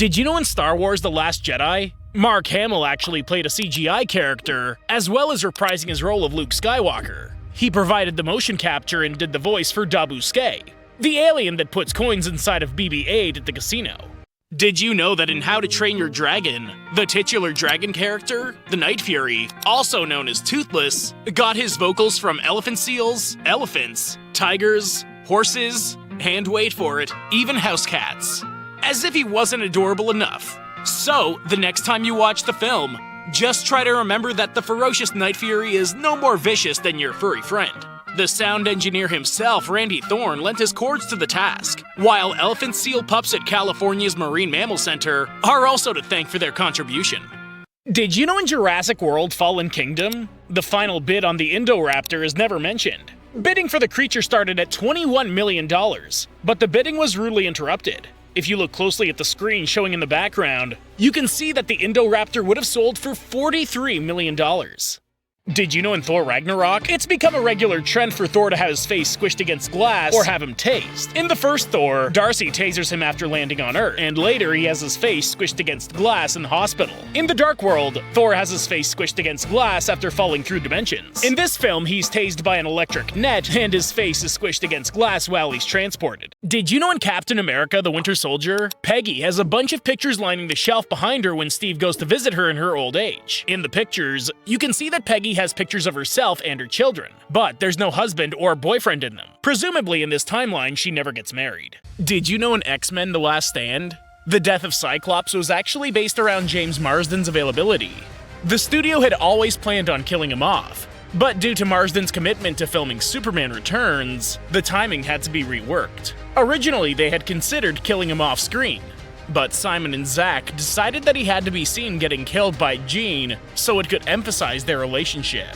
Did you know in Star Wars The Last Jedi, Mark Hamill actually played a CGI character, as well as reprising his role of Luke Skywalker? He provided the motion capture and did the voice for Dabuske, the alien that puts coins inside of BB-8 at the casino. Did you know that in How to Train Your Dragon, the titular dragon character, the Night Fury, also known as Toothless, got his vocals from elephant seals, elephants, tigers, horses, and wait for it, even house cats. As if he wasn't adorable enough. So, the next time you watch the film, just try to remember that the ferocious Night Fury is no more vicious than your furry friend. The sound engineer himself, Randy Thorne, lent his chords to the task, while elephant seal pups at California's Marine Mammal Center are also to thank for their contribution. Did you know in Jurassic World Fallen Kingdom, the final bid on the Indoraptor is never mentioned? Bidding for the creature started at $21 million, but the bidding was rudely interrupted. If you look closely at the screen showing in the background, you can see that the Indoraptor would have sold for $43 million. Did you know in Thor Ragnarok, it's become a regular trend for Thor to have his face squished against glass or have him tased? In the first Thor, Darcy tasers him after landing on Earth, and later he has his face squished against glass in the hospital. In the Dark World, Thor has his face squished against glass after falling through dimensions. In this film, he's tased by an electric net, and his face is squished against glass while he's transported. Did you know in Captain America: The Winter Soldier, Peggy has a bunch of pictures lining the shelf behind her when Steve goes to visit her in her old age? In the pictures, you can see that Peggy has pictures of herself and her children, but there's no husband or boyfriend in them. Presumably in this timeline, she never gets married. Did you know in X-Men: The Last Stand, the death of Cyclops was actually based around James Marsden's availability? The studio had always planned on killing him off, but due to Marsden's commitment to filming Superman Returns, the timing had to be reworked. Originally, they had considered killing him off screen, but Simon and Zach decided that he had to be seen getting killed by Jean so it could emphasize their relationship.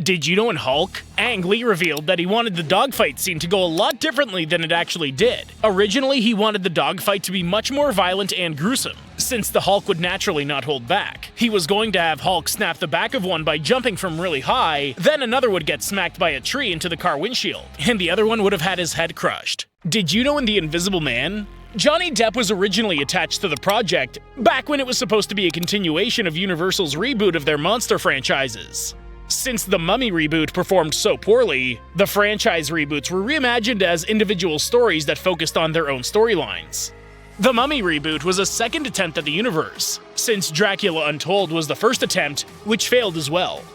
Did you know in Hulk, Ang Lee revealed that he wanted the dogfight scene to go a lot differently than it actually did. Originally, he wanted the dogfight to be much more violent and gruesome, since the Hulk would naturally not hold back. He was going to have Hulk snap the back of one by jumping from really high, then another would get smacked by a tree into the car windshield, and the other one would have had his head crushed. Did you know in The Invisible Man, Johnny Depp was originally attached to the project back when it was supposed to be a continuation of Universal's reboot of their monster franchises. Since the Mummy reboot performed so poorly, the franchise reboots were reimagined as individual stories that focused on their own storylines. The Mummy reboot was a second attempt at the universe, since Dracula Untold was the first attempt, which failed as well.